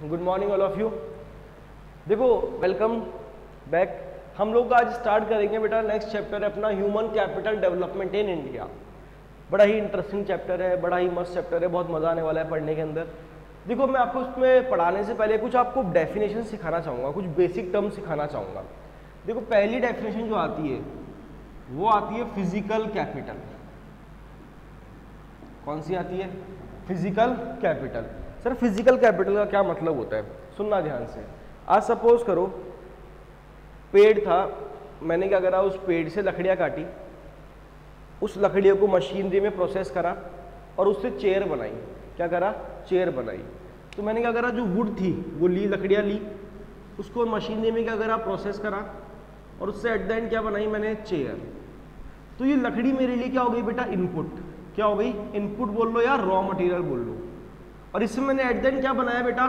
Good morning all of you. देखो, welcome back. हम लोग आज स्टार्ट करेंगे बेटा, नेक्स्ट चैप्टर है अपना human capital development in India. बड़ा ही इंटरेस्टिंग चैप्टर है, बड़ा ही मस्त चैप्टर है, बहुत मजा आने वाला है पढ़ने के अंदर। देखो, मैं आपको उसमें पढ़ाने से पहले कुछ आपको डेफिनेशन सिखाना चाहूँगा, कुछ बेसिक टर्म सिखाना चाहूँगा। देखो, पहली डेफिनेशन जो आती है वो आती है फिजिकल कैपिटल। कौन सी आती है? Physical capital. Sir, physical capital का क्या मतलब होता है? सुनना ध्यान से। आज सपोज करो पेड़ था, मैंने क्या करा, उस पेड़ से लकड़ियाँ काटी, उस लकड़ियों को मशीनरी में प्रोसेस करा और उससे चेयर बनाई। क्या करा? चेयर बनाई। तो मैंने क्या करा, जो वुड थी वो ली, लकड़ियाँ ली, उसको मशीनरी में क्या करा, प्रोसेस करा और उससे एट द एंड क्या बनाई मैंने? चेयर। तो ये लकड़ी मेरे लिए क्या हो गई बेटा? इनपुट। क्या हो गई? इनपुट बोल लो या रॉ मटेरियल बोल लो। और इसमें मैंने एट द एंड क्या बनाया बेटा?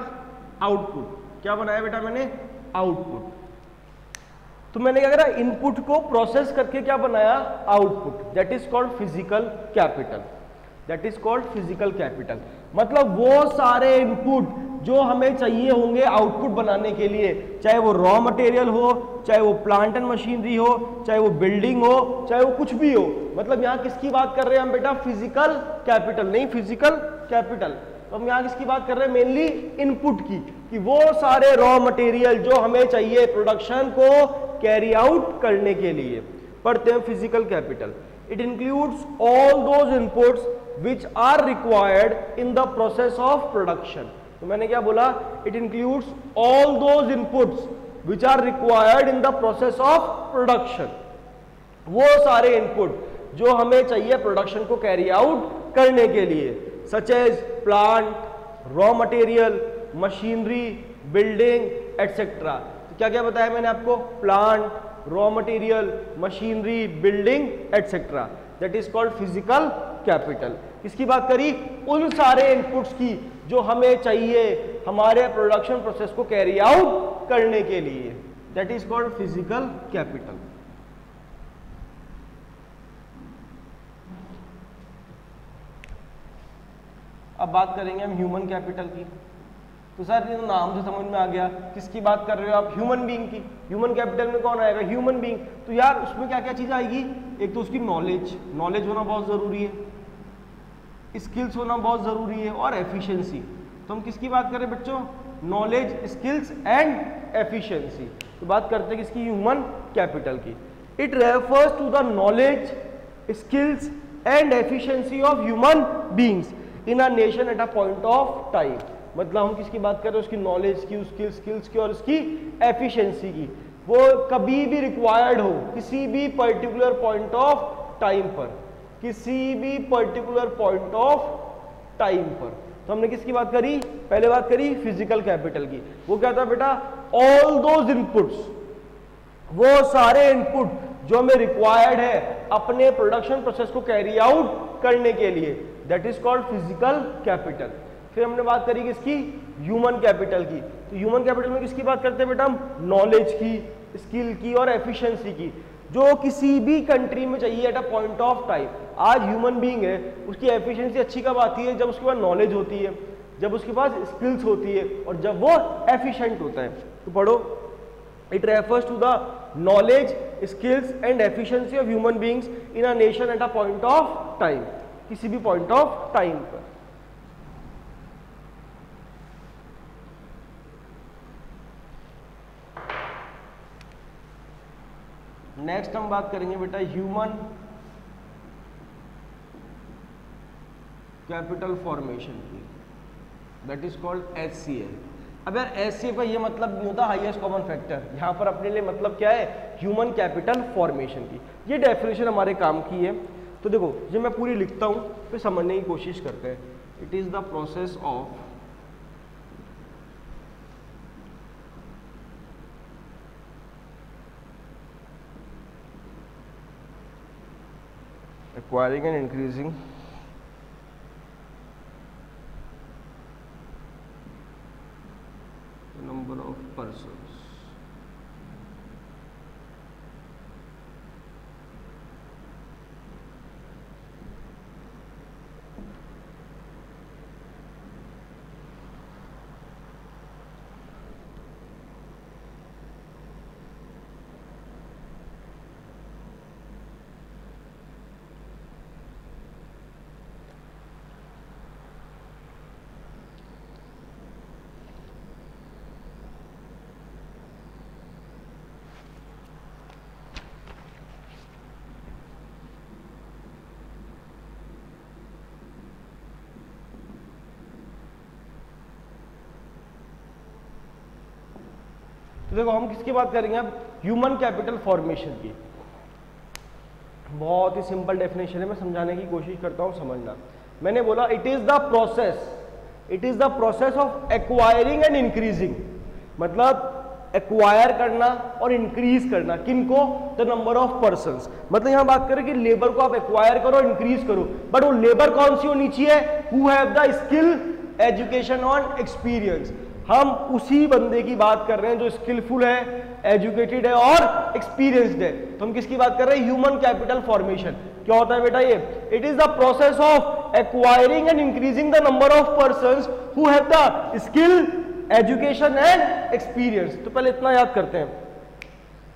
आउटपुट। क्या बनाया बेटा मैंने? आउटपुट। तो मैंने क्या करा? इनपुट को प्रोसेस करके क्या बनाया? Output. That is called physical capital. That is called physical capital. मतलब वो सारे इनपुट जो हमें चाहिए होंगे आउटपुट बनाने के लिए, चाहे वो रॉ मटेरियल हो, चाहे वो प्लांट एंड मशीनरी हो, चाहे वो बिल्डिंग हो, चाहे वो कुछ भी हो। मतलब यहाँ किसकी बात कर रहे हैं हम बेटा? फिजिकल कैपिटल, नहीं फिजिकल कैपिटल। तो हम यहाँ किसकी बात कर रहे हैं? मेनली इनपुट की, कि वो सारे रॉ मटेरियल जो हमें चाहिए प्रोडक्शन को कैरी आउट करने के लिए। पढ़ते हैं physical capital. It includes all those inputs which are required in the process of production। तो मैंने क्या बोला? It includes all those inputs which are required in the process of production। वो सारे इनपुट जो हमें चाहिए प्रोडक्शन को कैरी आउट करने के लिए, such as plant, raw material, machinery, building, etc। तो क्या क्या बताया मैंने आपको? Plant, raw material, machinery, building, etcetera. That is called physical capital. किसकी बात करी? उन सारे इनपुट्स की जो हमें चाहिए हमारे प्रोडक्शन प्रोसेस को कैरी आउट करने के लिए। That is called physical capital. अब बात करेंगे हम ह्यूमन कैपिटल की। तो सर ये नाम से समझ में आ गया, किसकी बात कर रहे हो आप? ह्यूमन बीइंग की। ह्यूमन कैपिटल में कौन आएगा? Human being. तो यार उसमें क्या क्या चीज आएगी? एक तो उसकी नॉलेज, नॉलेज होना बहुत जरूरी है, स्किल्स होना बहुत जरूरी है, और एफिशिएंसी। तो हम किसकी बात कर रहे हैं बच्चों? Knowledge, skills and efficiency. तो बात करते हैं किसकी? ह्यूमन कैपिटल की। It refers to the knowledge, skills and efficiency of human beings in a nation at a point of time. मतलब हम किसकी बात कर रहे हैं? उसकी नॉलेज की, उसकी स्किल्स की और उसकी एफिशिएंसी की। वो कभी भी रिक्वायर्ड हो किसी भी पर्टिकुलर पॉइंट ऑफ टाइम पर, किसी भी पर्टिकुलर पॉइंट ऑफ टाइम पर। तो हमने किसकी बात करी? पहले बात करी फिजिकल कैपिटल की। वो क्या था बेटा? ऑल दोज इनपुट्स, वो सारे इनपुट जो हमें रिक्वायर्ड है अपने प्रोडक्शन प्रोसेस को कैरी आउट करने के लिए। That is called physical capital. फिर हमने बात करी किसकी? ह्यूमन कैपिटल की। तो ह्यूमन कैपिटल में किसकी बात करते हैं बेटा हम? नॉलेज की, स्किल की और एफिशिएंसी की, जो किसी भी कंट्री में चाहिए eight a point of time. आज ह्यूमन बीइंग है, उसकी एफिशिएंसी अच्छी कब आती है? जब उसके पास नॉलेज होती है, जब उसके पास स्किल्स होती है और जब वो एफिशिएंट होता है। तो पढ़ो, it refers to the knowledge, skills and efficiency of human beings in a nation at a point of time. किसी भी पॉइंट ऑफ टाइम पर। नेक्स्ट हम बात करेंगे बेटा ह्यूमन कैपिटल फॉर्मेशन की। That is called HCF। अब यार HCF का ये मतलब नहीं होता हाईएस्ट कॉमन फैक्टर। यहाँ पर अपने लिए मतलब क्या है? ह्यूमन कैपिटल फॉर्मेशन की। ये डेफिनेशन हमारे काम की है। तो देखो, जब मैं पूरी लिखता हूँ फिर समझने की कोशिश करते हैं। It is the process of acquiring and increasing the number of persons तो देखो हम किसकी बात करेंगे अब, ह्यूमन कैपिटल फॉर्मेशन की। बहुत ही सिंपल डेफिनेशन है, मैं समझाने की कोशिश करता हूं, समझना। मैंने बोला it is the process of acquiring and increasing, मतलब एक्वायर करना और इंक्रीज करना, किनको, द नंबर ऑफ पर्संस। मतलब यहां बात करें कि लेबर को आप एक्वायर करो, इंक्रीज करो, बट वो लेबर कौन सी होनी चाहिए, who have the skill, education और एक्सपीरियंस। हम उसी बंदे की बात कर रहे हैं जो स्किलफुल है, एजुकेटेड है और एक्सपीरियंस्ड है। तो हम किसकी बात कर रहे हैं, ह्यूमन कैपिटल फॉर्मेशन। क्या होता है बेटा ये, it is the process of acquiring and increasing the number of persons who have the skill, education and experience. तो पहले इतना याद करते हैं,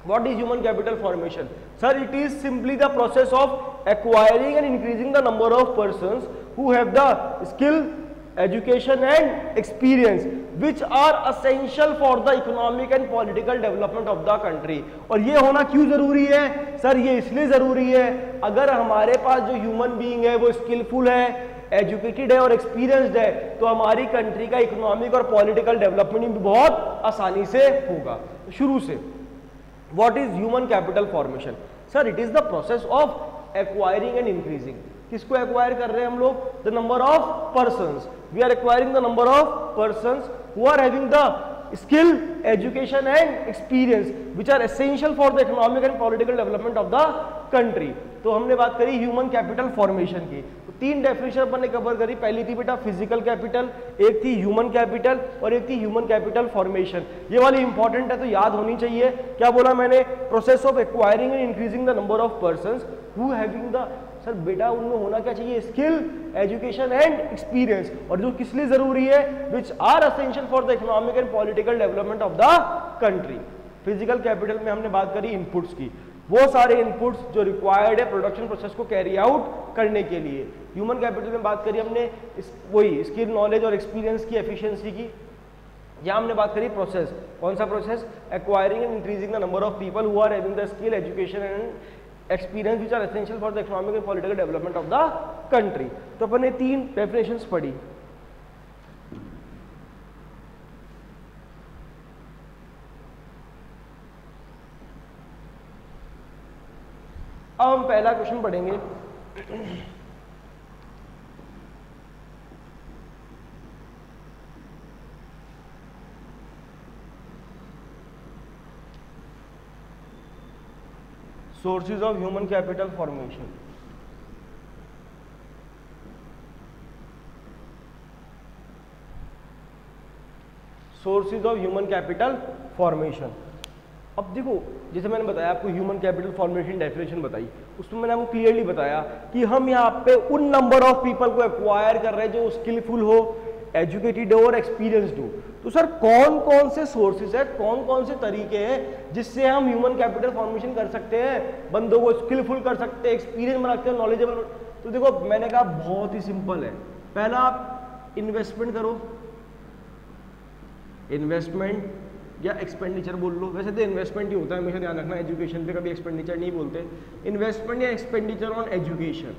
what is human capital formation. Sir it is simply the process of acquiring and increasing the number of persons who have the skill, education and experience which are essential for the economic and political development of the country। और ये होना क्यों जरूरी है sir, ये इसलिए जरूरी है अगर हमारे पास जो ह्यूमन बीइंग है वो स्किलफुल है, एजुकेटेड है और एक्सपीरियंस्ड है, तो हमारी कंट्री का इकोनॉमिक और पॉलिटिकल डेवलपमेंट भी बहुत आसानी से होगा। शुरू से what is human capital formation, sir it is the process of acquiring and increasing. किसको एक्वायर कर रहे हैं हम लोग, the number of persons, we are acquiring the number of persons who are having the skill, education and experience which are essential for the economic and political development of the country. तो हमने बात करी human capital formation की, तो तीन definition अपन ने cover करी। पहली थी बेटा फिजिकल कैपिटल, एक थी ह्यूमन कैपिटल और एक थी ह्यूमन कैपिटल फॉर्मेशन। ये वाली इंपॉर्टेंट है तो याद होनी चाहिए। क्या बोला मैंने, process of acquiring and increasing the number of persons who having the, sir बेटा उनमें होना क्या चाहिए, स्किल, एजुकेशन एंड एक्सपीरियंस, और जो किस लिए जरूरी है, which are essential for the economic and political development of the country. Physical capital में हमने बात करी इनपुट्स की, वो सारे इनपुट्स जो रिक्वायर्ड है प्रोडक्शन प्रोसेस को कैरी आउट करने के लिए। ह्यूमन कैपिटल में बात करी हमने वही स्किल, नॉलेज और एक्सपीरियंस की, एफिशिएंसी की। यहाँ हमने बात करी प्रोसेस, कौन सा process, acquiring and increasing the number of people who are having the skill, education and experience which are essential for the economic and political development of the country. तो अपन ने तीन डेफिनेशंस पढ़ी। अब हम पहला क्वेश्चन पढ़ेंगे। Sources of human capital formation. Sources of human capital formation. अब देखो जैसे मैंने बताया आपको ह्यूमन कैपिटल फॉर्मेशन डेफिनेशन बताई, उसमें मैंने आपको क्लियरली बताया कि हम यहाँ पे उन नंबर ऑफ पीपल को एक्वायर कर रहे हैं जो स्किलफुल हो, एजुकेटेड हो और एक्सपीरियंस्ड हो। तो सर कौन कौन से सोर्सेज है, कौन कौन से तरीके हैं जिससे हम ह्यूमन कैपिटल फॉर्मेशन कर सकते हैं, बंदों को स्किलफुल कर सकते हैं, एक्सपीरियंस बना सकते हैं, नॉलेजेबल। तो देखो मैंने कहा बहुत ही सिंपल है। पहला आप इन्वेस्टमेंट करो, इन्वेस्टमेंट या एक्सपेंडिचर बोल लो, वैसे तो इन्वेस्टमेंट ही होता है, हमेशा ध्यान रखना, एजुकेशन पे कभी एक्सपेंडिचर नहीं बोलते। इन्वेस्टमेंट या एक्सपेंडिचर ऑन एजुकेशन,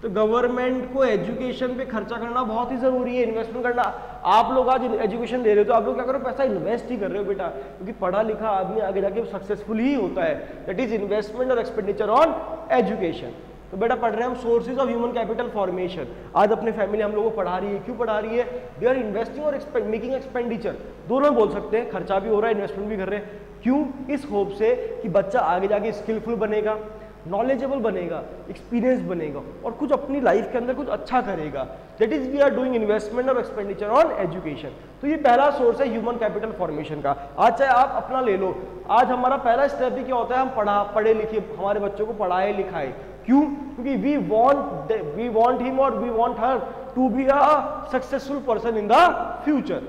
तो गवर्नमेंट को एजुकेशन पे खर्चा करना बहुत ही जरूरी है, इन्वेस्टमेंट करना। आप लोग आज एजुकेशन दे रहे हो तो आप लोग क्या करो, पैसा इन्वेस्ट ही कर रहे हो बेटा, क्योंकि पढ़ा लिखा आदमी आगे जाके सक्सेसफुल ही होता है। दैट इज इन्वेस्टमेंट और एक्सपेंडिचर ऑन एजुकेशन। तो बेटा पढ़ रहे हैं हम sources of human capital formation. आज अपने फैमिली हम लोगों को पढ़ा रही है, क्यों पढ़ा रही है, दे आर इन्वेस्टिंग और मेकिंग एक्सपेंडिचर, दोनों बोल सकते हैं, खर्चा भी हो रहा है, इन्वेस्टमेंट भी कर रहे हैं। क्यों, इस होप से कि बच्चा आगे जाके स्किलफुल बनेगा, नॉलेजेबल बनेगा, एक्सपीरियंस बनेगा और कुछ अपनी लाइफ के अंदर कुछ अच्छा करेगा। That is we are doing investment और एक्सपेंडिचर ऑन एजुकेशन। तो ये पहला सोर्स है ह्यूमन कैपिटल फॉर्मेशन का। आज चाहे आप अपना ले लो, आज हमारा पहला स्टेप भी क्या होता है, हम पढ़े लिखे हमारे बच्चों को पढ़ाए लिखाए। क्यों, क्योंकि वी वांट हिम और we want her to be a successful person in the future.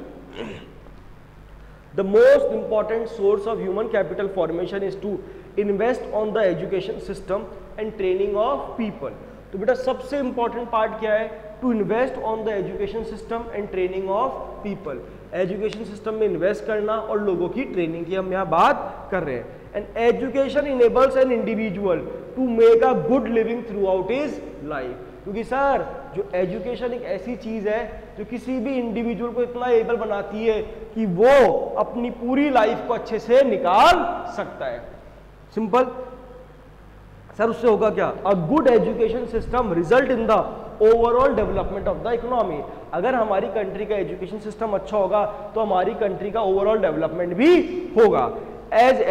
The most important source of human capital formation is to invest on the education system and training of people। तो बेटा सबसे important part क्या है, to invest on the education system and training of people. Education system में invest करना और लोगों की ट्रेनिंग की हम यहाँ बात कर रहे हैं। And education enables an individual to make a good living throughout his life. क्योंकि सर जो एजुकेशन एक ऐसी चीज है जो किसी भी इंडिविजुअल को इतना एबल बनाती है कि वो अपनी पूरी लाइफ को अच्छे से निकाल सकता है। सिंपल सर, उससे होगा क्या? A good education system result in the overall development of the economy. अगर हमारी कंट्री का एजुकेशन सिस्टम अच्छा होगा तो हमारी कंट्री का ओवरऑल डेवलपमेंट भी होगा। As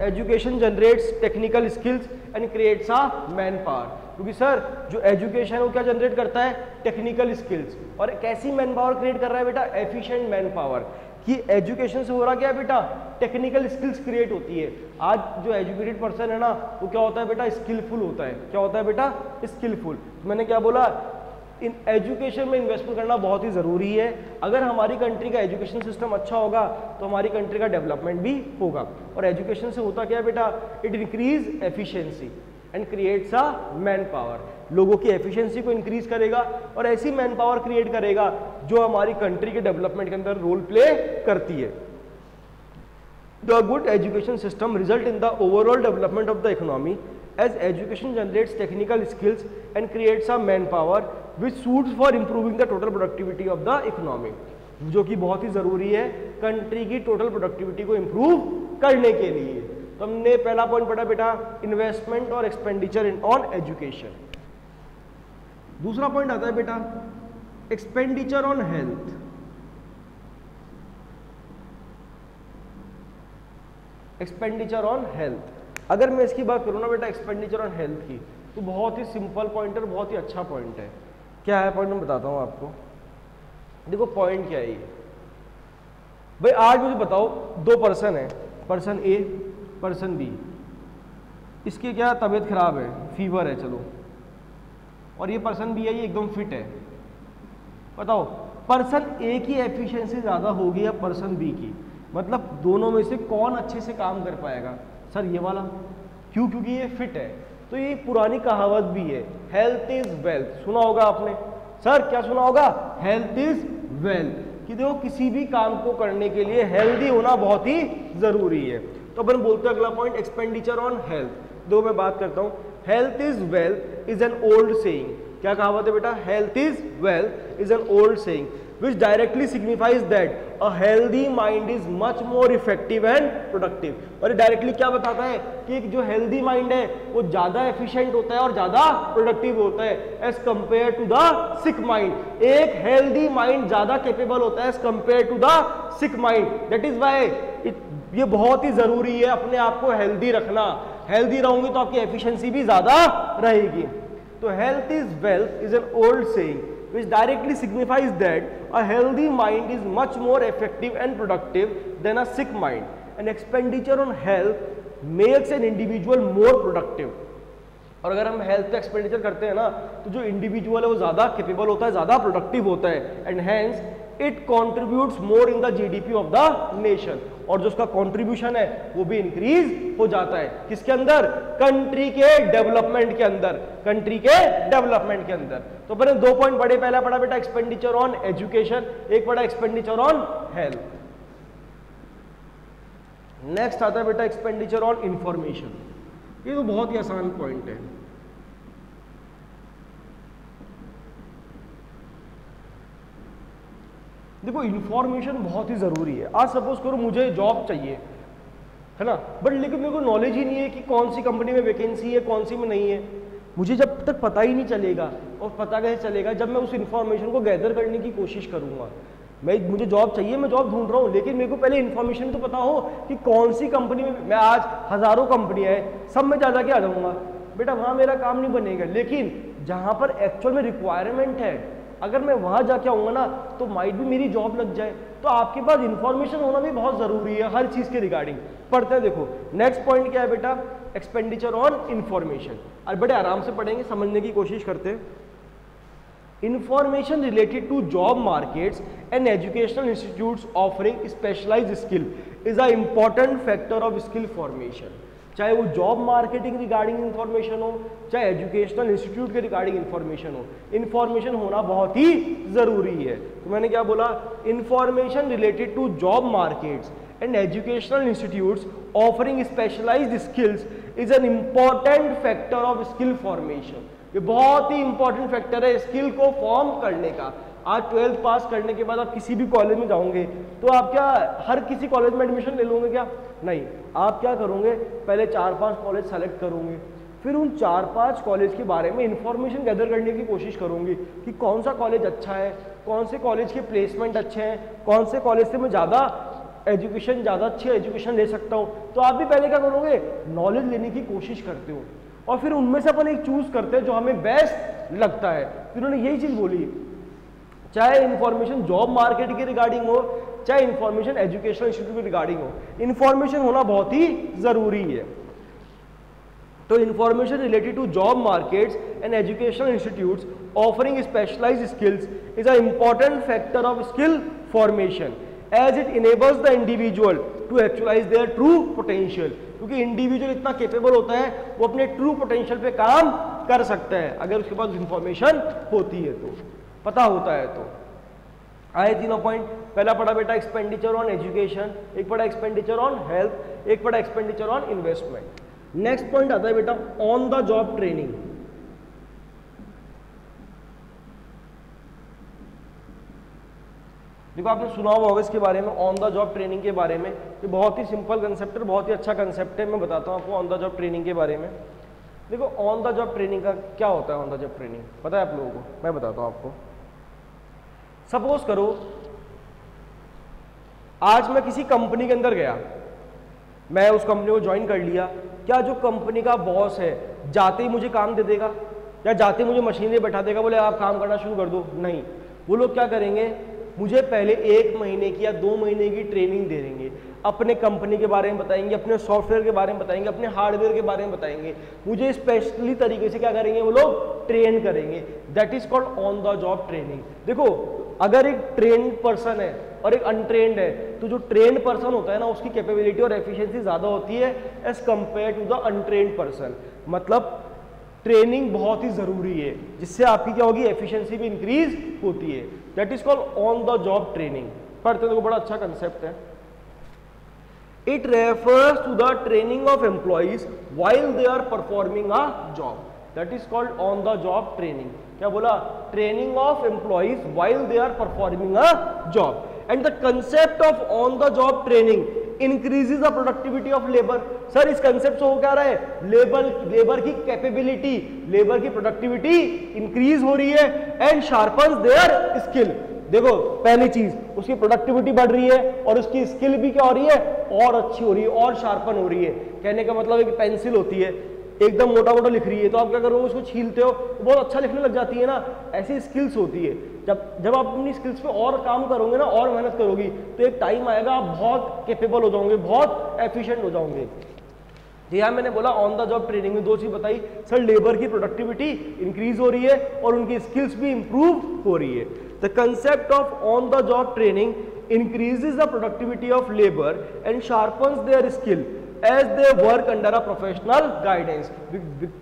education generates technical skills and creates a manpower, क्योंकि सर जो एजुकेशन है वो क्या जनरेट करता है? Technical skills. और कैसी मैन पावर क्रिएट कर रहा है बेटा? Efficient manpower. कि एजुकेशन से हो रहा क्या है बेटा? टेक्निकल स्किल्स क्रिएट होती है। आज जो एजुकेटेड पर्सन है ना वो क्या होता है बेटा? स्किलफुल होता है। क्या होता है बेटा? स्किलफुल। मैंने क्या बोला? इन एजुकेशन में इन्वेस्टमेंट करना बहुत ही ज़रूरी है। अगर हमारी कंट्री का एजुकेशन सिस्टम अच्छा होगा तो हमारी कंट्री का डेवलपमेंट भी होगा। और एजुकेशन से होता क्या है बेटा? It increase efficiency and creates a man power. लोगों की एफिशिएंसी को इंक्रीज करेगा और ऐसी मैन पावर क्रिएट करेगा जो हमारी कंट्री के डेवलपमेंट के अंदर रोल प्ले करती है। The good education system result in the overall development of the economy as education generates technical skills and creates a manpower which suits for improving the total productivity of the economy, जो कि बहुत ही ज़रूरी है country की total productivity को improve करने के लिए। तो हमने पहला पॉइंट पढ़ा बेटा इन्वेस्टमेंट और एक्सपेंडिचर ऑन एजुकेशन। दूसरा पॉइंट आता है बेटा expenditure on health. Expenditure on health, अगर मैं इसकी बात करूँ ना बेटा एक्सपेंडिचर ऑन हेल्थ की, तो बहुत ही सिंपल पॉइंट है, बहुत ही अच्छा पॉइंट है। क्या है पॉइंट? मैं बताता हूँ आपको। देखो पॉइंट क्या है ये भाई, आज मुझे बताओ दो पर्सन है, पर्सन ए पर्सन बी, इसकी क्या तबीयत खराब है, फीवर है चलो, और ये पर्सन बी है ये एकदम फिट है। बताओ पर्सन ए की एफिशिएंसी ज़्यादा होगी या पर्सन बी की? मतलब दोनों में से कौन अच्छे से काम कर पाएगा? सर ये वाला। क्यों? क्योंकि ये फिट है। तो ये पुरानी कहावत भी है, हेल्थ इज वेल्थ। सुना होगा आपने। सर क्या सुना होगा? Health is wealth. कि देखो किसी भी काम को करने के लिए हेल्दी होना बहुत ही जरूरी है। तो अपन बोलते हैं अगला पॉइंट एक्सपेंडिचर ऑन हेल्थ। दो मैं बात करता हूं, health is wealth is an old saying. क्या कहावत है बेटा? Health is wealth is an old saying which directly signifies that a healthy mind is much more effective and productive। और ये डायरेक्टली क्या बताता है कि एक जो हेल्दी माइंड है वो ज्यादा एफिशिएंट होता है और ज्यादा प्रोडक्टिव होता है as compare to the sick mind. एक हेल्दी माइंड ज्यादा कैपेबल होता है as compare to the sick mind. That is why ये बहुत ही जरूरी है अपने आप को हेल्दी रखना। हेल्दी रहोगे तो आपकी एफिशिएंसी भी ज्यादा रहेगी। तो health is wealth is an old saying which directly signifies that a healthy mind is much more effective and productive than a sick mind, and expenditure on health makes an individual more productive। और अगर हम health पे expenditure करते हैं ना तो जो individual है वो ज़्यादा कैपेबल होता है, ज़्यादा प्रोडक्टिव होता है, and hence it contributes more in the GDP of the nation. और जो उसका कॉन्ट्रीब्यूशन है वो भी इंक्रीज हो जाता है। किसके अंदर? कंट्री के डेवलपमेंट के अंदर। कंट्री के डेवलपमेंट के अंदर। तो मैंने दो पॉइंट पढ़े, पहला पढ़ा बेटा एक्सपेंडिचर ऑन एजुकेशन, एक पढ़ा एक्सपेंडिचर ऑन हेल्थ। नेक्स्ट आता है बेटा एक्सपेंडिचर ऑन इंफॉर्मेशन। ये तो बहुत ही आसान पॉइंट है। देखो इंफॉर्मेशन बहुत ही जरूरी है। आज सपोज करो मुझे जॉब चाहिए है ना, बट लेकिन मेरे को नॉलेज ही नहीं है कि कौन सी कंपनी में वैकेंसी है कौन सी में नहीं है। मुझे जब तक पता ही नहीं चलेगा, और पता कैसे चलेगा? जब मैं उस इंफॉर्मेशन को गैदर करने की कोशिश करूंगा। मुझे जॉब चाहिए, मैं जॉब ढूंढ रहा हूँ, लेकिन मेरे को पहले इन्फॉर्मेशन तो पता हो कि कौन सी कंपनी में। मैं आज हजारों कंपनियां हैं, सब में जा के आ जाऊंगा बेटा, वहां मेरा काम नहीं बनेगा। लेकिन जहां पर एक्चुअल में रिक्वायरमेंट है, अगर मैं वहां जाके आऊंगा ना तो माइट भी मेरी जॉब लग जाए। तो आपके पास इंफॉर्मेशन होना भी बहुत जरूरी है हर चीज के रिगार्डिंग। पढ़ते हैं, देखो नेक्स्ट पॉइंट क्या है बेटा? Expenditure on information. और बड़े आराम से पढ़ेंगे, समझने की कोशिश करते हैं। Information related to job markets and educational institutes offering specialized skill is an important factor of skill formation। चाहे वो जॉब मार्केटिंग रिगार्डिंग इंफॉर्मेशन हो, चाहे एजुकेशनल इंस्टीट्यूट के रिगार्डिंग इंफॉर्मेशन हो, इंफॉर्मेशन होना बहुत ही जरूरी है। तो मैंने क्या बोला? Information related to job markets and educational institutes offering specialised skills is an important factor of skill formation. ये बहुत ही इंपॉर्टेंट फैक्टर है स्किल को फॉर्म करने का। आज 12th पास करने के बाद आप किसी भी कॉलेज में जाओगे तो आप क्या हर किसी कॉलेज में एडमिशन ले लोगे क्या? नहीं, आप क्या करोगे, पहले 4-5 कॉलेज सेलेक्ट करोगे, फिर उन 4-5 कॉलेज के बारे में इंफॉर्मेशन गैदर करने की कोशिश करोगे कि कौन सा कॉलेज अच्छा है, कौन से कॉलेज के प्लेसमेंट अच्छे हैं, कौन से कॉलेज से मैं ज़्यादा अच्छी एजुकेशन ले सकता हूँ। तो आप भी पहले क्या करोगे, नॉलेज लेने की कोशिश करते हो और फिर उनमें से अपन एक चूज करते हैं जो हमें बेस्ट लगता है। फिर उन्होंने यही चीज़ बोली, चाहे इंफॉर्मेशन जॉब मार्केट के रिगार्डिंग हो, चाहे इंफॉर्मेशन एजुकेशनल इंस्टीट्यूट के रिगार्डिंग हो, इंफॉर्मेशन होना बहुत ही जरूरी है। तो information related to job markets and educational institutes offering specialised skills is a important factor of skill formation as it enables the individual to actualise their true potential. क्योंकि individual इतना capable होता है वो अपने ट्रू पोटेंशियल पे काम कर सकता है अगर उसके पास इंफॉर्मेशन होती है, तो पता होता है। तो आए तीनों पॉइंट। पहला पढ़ा बेटा एक्सपेंडिचर ऑन एजुकेशन, एक पढ़ा एक्सपेंडिचर ऑन हेल्थ, एक पढ़ा expenditure on investment. Next point आता है बेटा ऑन द जॉब ट्रेनिंग। देखो आपने सुना हुआ होगा इसके बारे में, ऑन द जॉब ट्रेनिंग के बारे में। ये बहुत ही सिंपल कंसेप्ट है, बहुत ही अच्छा कंसेप्ट है। मैं बताता हूँ आपको ऑन द जॉब ट्रेनिंग के बारे में। देखो ऑन द जॉब ट्रेनिंग का क्या होता है, ऑन द जॉब ट्रेनिंग पता है आप लोगों को? मैं बताता हूँ आपको। सपोज करो आज मैं किसी कंपनी के अंदर गया, मैं उस कंपनी को ज्वाइन कर लिया। क्या जो कंपनी का बॉस है जाते ही मुझे काम दे देगा या जाते ही मुझे मशीनरी बैठा देगा, बोले आप काम करना शुरू कर दो? नहीं, वो लोग क्या करेंगे, मुझे पहले 1 महीने की या 2 महीने की ट्रेनिंग दे देंगे, अपने कंपनी के बारे में बताएंगे, अपने सॉफ्टवेयर के बारे में बताएंगे, अपने हार्डवेयर के बारे में बताएंगे, मुझे स्पेशली तरीके से क्या करेंगे वो लोग, ट्रेन करेंगे। That is called on the job training. देखो अगर एक ट्रेन्ड पर्सन है और एक अनट्रेन्ड है, तो जो ट्रेन्ड पर्सन होता है ना उसकी कैपेबिलिटी और एफिशिएंसी ज्यादा होती है as compare to the untrained person. मतलब ट्रेनिंग बहुत ही जरूरी है जिससे आपकी क्या होगी, एफिशिएंसी भी इंक्रीज होती है। That is called on the job training. पढ़ते देखो बड़ा अच्छा कंसेप्ट है। It refers to the training of employees while they are performing a job. That is called on the job training. क्या बोला, training of employees while they are performing a job. And the concept of on the job training increases the productivity of labour. Sir इस concept से हो क्या रहा है, labour की capability, labour की प्रोडक्टिविटी इंक्रीज हो रही है एंड शार्पन्स देयर स्किल। देखो पहली चीज उसकी प्रोडक्टिविटी बढ़ रही है और उसकी स्किल भी क्या हो रही है, और अच्छी हो रही है और शार्पन हो रही है। कहने का मतलब एक पेंसिल होती है एकदम मोटा मोटा लिख रही है तो आप क्या करोगे, उसको छीलते हो तो बहुत अच्छा लिखने लग जाती है ना। ऐसी स्किल्स होती है, जब आप अपनी स्किल्स पे और काम करोगे ना और मेहनत करोगी तो एक टाइम आएगा आप बहुत कैपेबल हो जाओगे, बहुत एफिशिएंट हो जाओगे। यहाँ मैंने बोला ऑन द जॉब ट्रेनिंग में 2 चीज बताई, सर लेबर की प्रोडक्टिविटी इंक्रीज हो रही है और उनकी स्किल्स भी इंप्रूव हो रही है। The concept of on the job training increases the productivity of labour and sharpens their skill as they work under a professional guidance.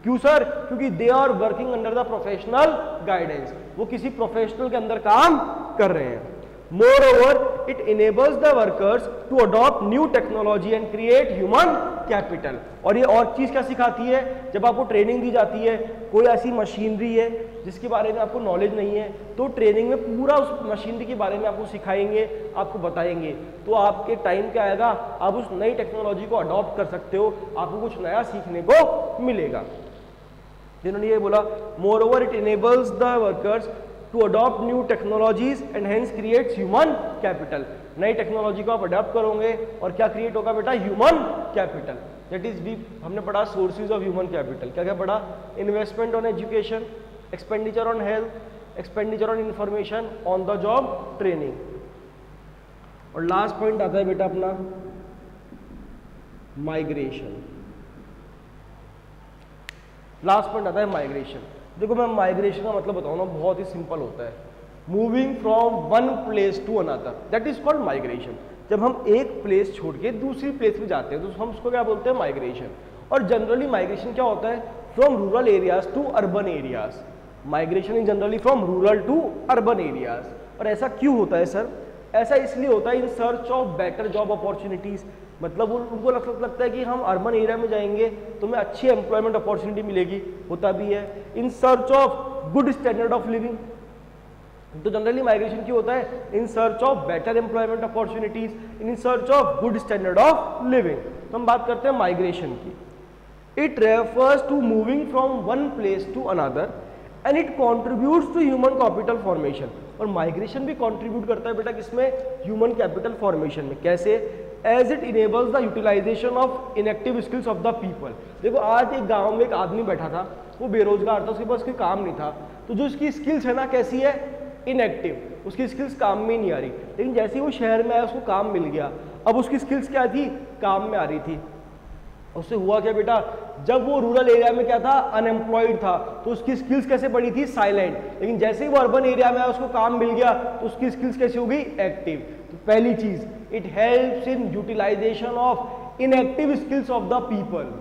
क्यों सर, क्योंकि they are working under the professional guidance, वो किसी professional के अंदर काम कर रहे हैं। Moreover, it enables the workers to adopt new technology and create human capital। और ये और चीज क्या सिखाती है, जब आपको ट्रेनिंग दी जाती है, कोई ऐसी मशीनरी है जिसके बारे में आपको नॉलेज नहीं है, तो ट्रेनिंग में पूरा उस मशीनरी के बारे में आपको सिखाएंगे, आपको बताएंगे, तो आपके टाइम क्या आएगा, आप उस नई टेक्नोलॉजी को अडॉप्ट कर सकते हो, आपको कुछ नया सीखने को मिलेगा। जिन्होंने ये बोला, moreover it enables the workers to adopt new technologies and hence creates human capital। नई टेक्नोलॉजी को आप अडॉप्ट करोगे और क्या क्रिएट होगा बेटा, human capital. That is we हमने पढ़ा सोर्सेज ऑफ ह्यूमन कैपिटल। क्या क्या पढ़ा, investment on education, expenditure on health, expenditure on information, on the job training. और लास्ट पॉइंट आता है बेटा अपना माइग्रेशन। लास्ट पॉइंट आता है माइग्रेशन। देखो मैं माइग्रेशन का मतलब बताऊँ ना, बहुत ही सिंपल होता है, moving from one place to another, that is called migration. जब हम एक प्लेस छोड़ के दूसरी प्लेस पे जाते हैं तो हम उसको क्या बोलते हैं, माइग्रेशन। और जनरली माइग्रेशन क्या होता है, from rural areas to urban areas. Migration is generally from rural to urban areas. और ऐसा क्यों होता है सर, ऐसा इसलिए होता है in search of better job opportunities, मतलब उनको लगता है कि हम अर्बन एरिया में जाएंगे तो हमें अच्छी एम्प्लॉयमेंट अपॉर्चुनिटी मिलेगी, होता भी है। In search of good standard of living, तो जनरली माइग्रेशन क्यों होता है? In search of better employment opportunities, in search of good standard of living. तो हम बात करते हैं माइग्रेशन की। It refers to moving from one place to another and it contributes to human capital formation. और माइग्रेशन भी contribute करता है बेटा किसमें? ह्यूमन कैपिटल फॉर्मेशन में। कैसे? As it enables the utilisation of inactive skills of the people. देखो आज एक गांव में एक आदमी बैठा था, वो बेरोजगार था, उसके पास कोई काम नहीं था, तो जो उसकी स्किल्स है ना कैसी है? इनएक्टिव, उसकी स्किल्स काम में नहीं आ रही। लेकिन जैसे ही वो शहर में आया उसको काम मिल गया, अब उसकी स्किल्स क्या थी? काम में आ रही थी। उससे हुआ क्या बेटा? जब वो रूरल एरिया में क्या था? अनएम्प्लॉयड था, तो उसकी स्किल्स कैसे बढ़ी थी? साइलेंट। लेकिन जैसे ही वो अर्बन एरिया में आया उसको काम मिल गया तो उसकी स्किल्स कैसी हो गई? एक्टिव। तो पहली चीज, it helps in utilisation of inactive skills of the people,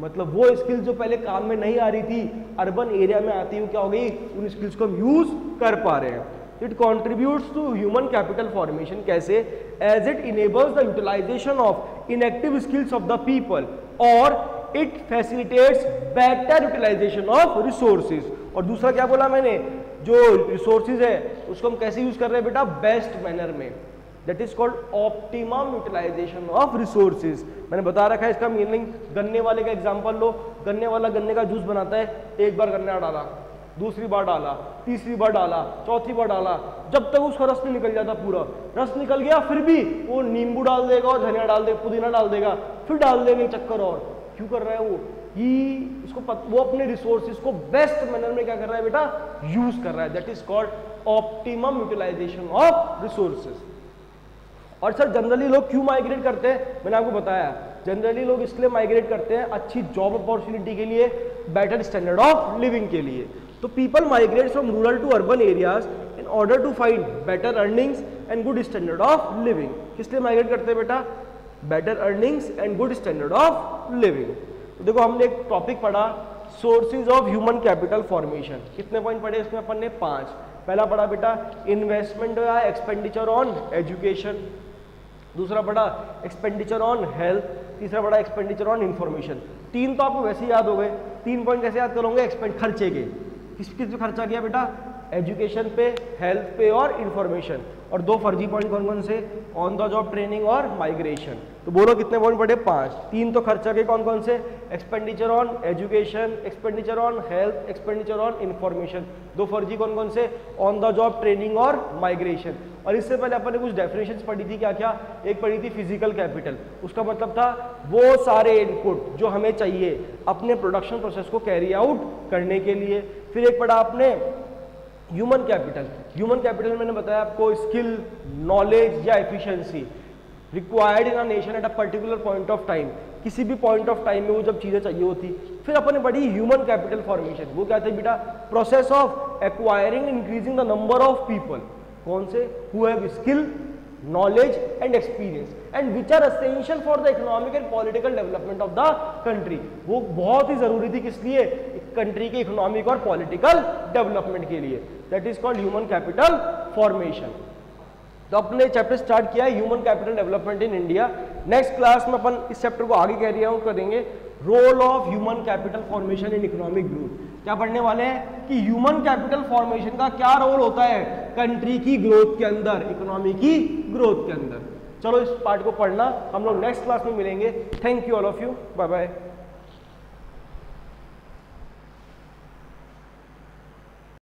मतलब वो स्किल्स जो पहले काम में नहीं आ रही थी अर्बन एरिया में आती हुई क्या हो गई? उन स्किल्स को हम यूज कर पा रहे हैं। It contributes to human capital formation. कैसे? As it enables the utilisation of inactive skills of the people और it facilitates better utilisation of resources. और दूसरा क्या बोला मैंने? जो रिसोर्सेज है उसको हम कैसे यूज कर रहे हैं बेटा? बेस्ट मैनर में। That is called optimum utilisation of resources. मैंने बता रखा है इसका मीनिंग। गन्ने वाले का एग्जांपल लो, गन्ने वाला गन्ने का जूस बनाता है, एक बार गन्ना डाला, दूसरी बार डाला, तीसरी बार डाला, चौथी बार डाला, जब तक उसका रस नहीं निकल जाता, पूरा रस निकल गया फिर भी वो नींबू डाल देगा और धनिया डाल देगा, पुदीना डाल देगा, फिर डाल देगा एक चक्कर और। क्यों कर रहा है वो? वो अपने रिसोर्सेज को बेस्ट मैनर में क्या कर रहा है बेटा? यूज कर रहा है। That is called optimum utilisation of resources. और सर जनरली लोग क्यों माइग्रेट करते हैं? मैंने आपको बताया, जनरली लोग इसलिए माइग्रेट करते हैं अच्छी जॉब अपॉर्चुनिटी के लिए, बेटर स्टैंडर्ड ऑफ लिविंग के लिए। तो people migrate from rural to urban areas in order to find better earnings and good standard of living. किस लिए माइग्रेट करते हैं बेटा? Better earnings and good standard of living. तो देखो हमने एक टॉपिक पढ़ा, sources of human capital formation. कितने पॉइंट पढ़े इसमें अपन ने? 5। पहला पढ़ा बेटा इन्वेस्टमेंट या एक्सपेंडिचर ऑन एजुकेशन, दूसरा पढ़ा एक्सपेंडिचर ऑन हेल्थ, तीसरा पढ़ा एक्सपेंडिचर ऑन इंफॉर्मेशन। 3 तो आपको वैसे ही याद हो गए। 3 पॉइंट कैसे याद करोगे? खर्चे के। किस किस पे खर्चा किया बेटा? एजुकेशन पे, हेल्थ पे और इंफॉर्मेशन। और 2 फर्जी पॉइंट कौन कौन से? ऑन द जॉब ट्रेनिंग और माइग्रेशन। तो बोलो कितने पॉइंट पढ़े? 5। 3 तो खर्चा के कौन कौन से? Expenditure on education, expenditure on health, expenditure on information. 2 फर्जी कौन कौन से? ऑन द जॉब ट्रेनिंग और माइग्रेशन। और इससे पहले अपन ने कुछ डेफिनेशंस पढ़ी थी, क्या क्या? एक पढ़ी थी फिजिकल कैपिटल, उसका मतलब था वो सारे इनपुट जो हमें चाहिए अपने प्रोडक्शन प्रोसेस को कैरी आउट करने के लिए। फिर एक पढ़ा आपने ह्यूमन कैपिटल। ह्यूमन कैपिटल मैंने बताया आपको स्किल, नॉलेज या efficiency required in a nation at a particular point of time. किसी भी पॉइंट ऑफ टाइम में वो जब चीजें चाहिए होती। फिर अपन ने पढ़ी ह्यूमन कैपिटल फॉर्मेशन। वो क्या थे बेटा? Process of acquiring increasing the number of people. कौन से? Who have skill, knowledge and experience and which are essential for the economic and political development of the country. वो बहुत ही जरूरी थी किस लिए? कंट्री के इकोनॉमिक और पॉलिटिकल डेवलपमेंट के लिए। That is called human capital formation. तो अपने चैप्टर स्टार्ट किया है human capital development in India. Next class में अपन इस चैप्टर को आगे कैरी आउट करेंगे, role of human capital formation in economic growth. क्या पढ़ने वाले हैं कि ह्यूमन कैपिटल फॉर्मेशन का क्या रोल होता है कंट्री की ग्रोथ के अंदर, इकोनॉमी की ग्रोथ के अंदर। चलो इस पार्ट को पढ़ना, हम लोग नेक्स्ट क्लास में मिलेंगे। Thank you all of you, bye bye.